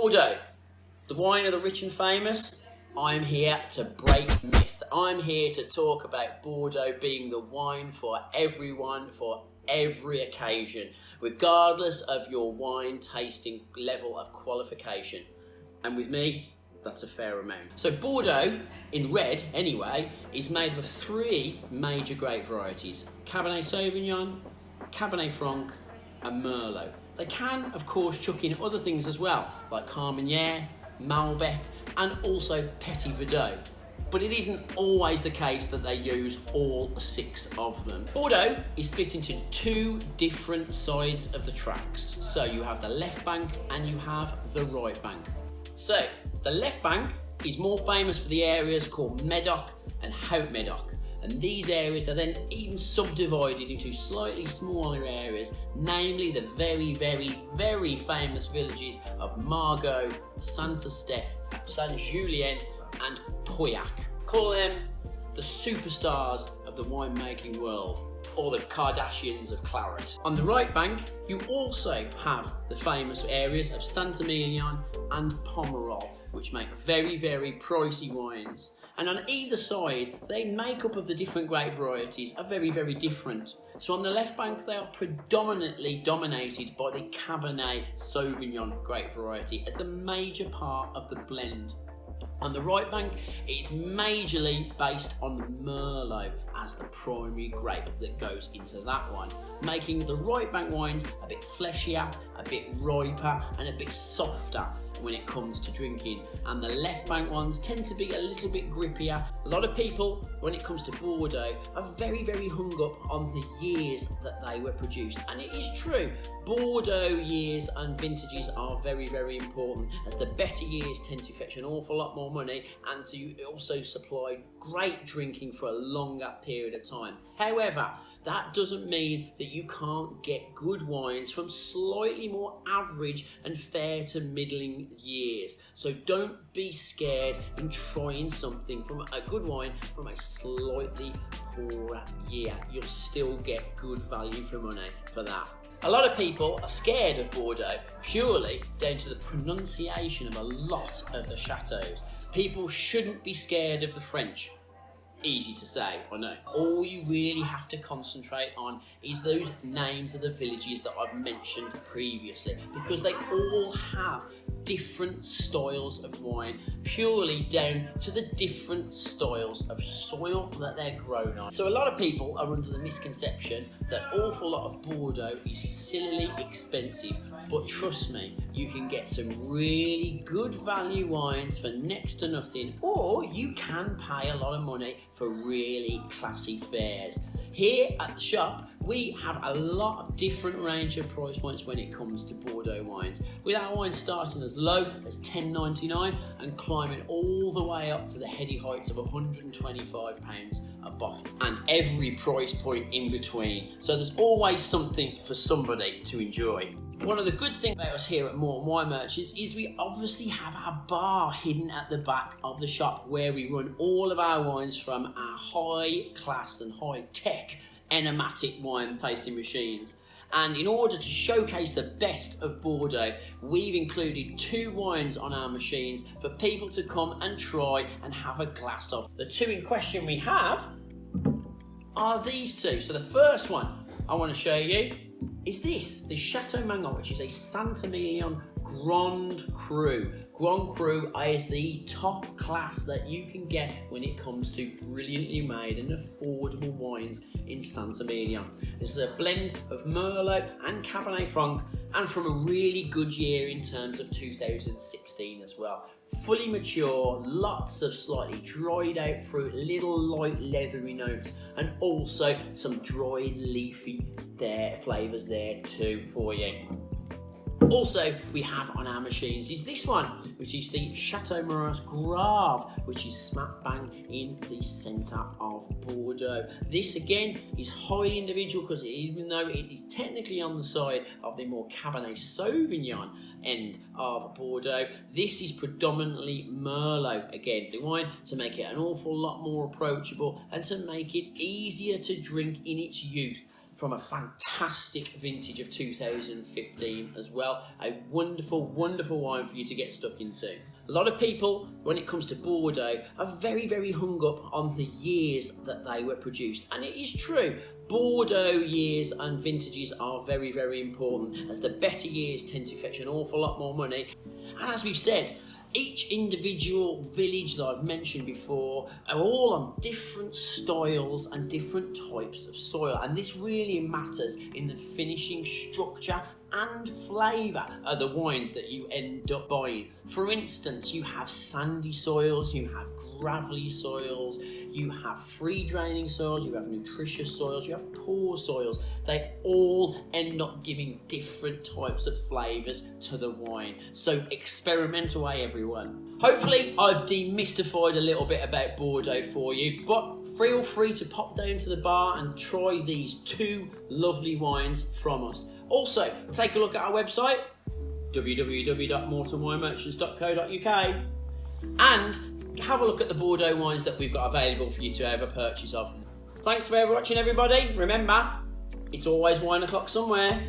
Bordeaux, the wine of the rich and famous. I'm here to break myth. I'm here to talk about Bordeaux being the wine for everyone, for every occasion, regardless of your wine tasting level of qualification. And with me, that's a fair amount. So Bordeaux, in red anyway, is made up of three major grape varieties: Cabernet Sauvignon, Cabernet Franc, and Merlot. They can, of course, chuck in other things as well, like Carmenere, Malbec, and also Petit Verdot. But it isn't always the case that they use all six of them. Bordeaux is split into two different sides of the tracks. So you have the left bank and you have the right bank. So the left bank is more famous for the areas called Medoc and Haut-Medoc. And these areas are then even subdivided into slightly smaller areas, namely the very, very, very famous villages of Margaux, Saint-Estèphe, Saint-Julien, and Pauillac. Call them the superstars of the winemaking world, or the Kardashians of claret. On the right bank, you also have the famous areas of Saint-Emilion and Pomerol, which make very, very pricey wines. And on either side, the makeup of the different grape varieties are very, very different. So on the left bank, they are predominantly dominated by the Cabernet Sauvignon grape variety as the major part of the blend. On the right bank, it's majorly based on the Merlot as the primary grape that goes into that one, making the right bank wines a bit fleshier, a bit riper, and a bit softer when it comes to drinking, and the left bank ones tend to be a little bit grippier. A lot of people, when it comes to Bordeaux, are very, very hung up on the years that they were produced, and it is true, Bordeaux years and vintages are very, very important, as the better years tend to fetch an awful lot more money and to also supply great drinking for a longer period of time. However, that doesn't mean that you can't get good wines from slightly more average and fair to middling years. So don't be scared in trying something from a good wine from a slightly poorer year. You'll still get good value for money for that. A lot of people are scared of Bordeaux purely down to the pronunciation of a lot of the chateaus. People shouldn't be scared of the French. Easy to say, I know. All you really have to concentrate on is those names of the villages that I've mentioned previously, because they all have different styles of wine, purely down to the different styles of soil that they're grown on. So a lot of people are under the misconception that an awful lot of Bordeaux is sillily expensive, but trust me, you can get some really good value wines for next to nothing, or you can pay a lot of money for really classy fares. Here at the shop, we have a lot of different range of price points when it comes to Bordeaux wines, with our wines starting as low as $10.99 and climbing all the way up to the heady heights of £125 a bottle, and every price point in between. So there's always something for somebody to enjoy. One of the good things about us here at Morton Wine Merchants is we obviously have our bar hidden at the back of the shop, where we run all of our wines from our high class and high tech enomatic wine tasting machines. And in order to showcase the best of Bordeaux, we've included two wines on our machines for people to come and try and have a glass of. The two in question we have are these two. So the first one I want to show you is this, the Chateau Mangor, which is a Saint-Emilion Grand Cru. Grand Cru is the top class that you can get when it comes to brilliantly made and affordable wines in Saint-Emilion. This is a blend of Merlot and Cabernet Franc, and from a really good year in terms of 2016 as well. Fully mature, lots of slightly dried out fruit, little light leathery notes, and also some dried leafy flavours there too for you. Also, we have on our machines is this one, which is the Chateau Maurice Grave, which is smack bang in the centre of Bordeaux. This again is highly individual, because even though it is technically on the side of the more Cabernet Sauvignon end of Bordeaux, this is predominantly Merlot again, the wine to make it an awful lot more approachable and to make it easier to drink in its youth. from a fantastic vintage of 2015 as well. A wonderful, wonderful wine for you to get stuck into. A lot of people, when it comes to Bordeaux, are very, very hung up on the years that they were produced. And it is true. Bordeaux years and vintages are very, very important, as the better years tend to fetch an awful lot more money. And as we've said, each individual village that I've mentioned before are all on different styles and different types of soil, and this really matters in the finishing structure and flavour of the wines that you end up buying. For instance, you have sandy soils, you have gravelly soils, you have free draining soils, you have nutritious soils, you have poor soils. They all end up giving different types of flavours to the wine. So experiment away, everyone. Hopefully I've demystified a little bit about Bordeaux for you, but feel free to pop down to the bar and try these two lovely wines from us. Also, take a look at our website, www.mortonwinemerchants.co.uk, and have a look at the Bordeaux wines that we've got available for you to have a purchase of. Thanks for watching, everybody. Remember, it's always wine o'clock somewhere.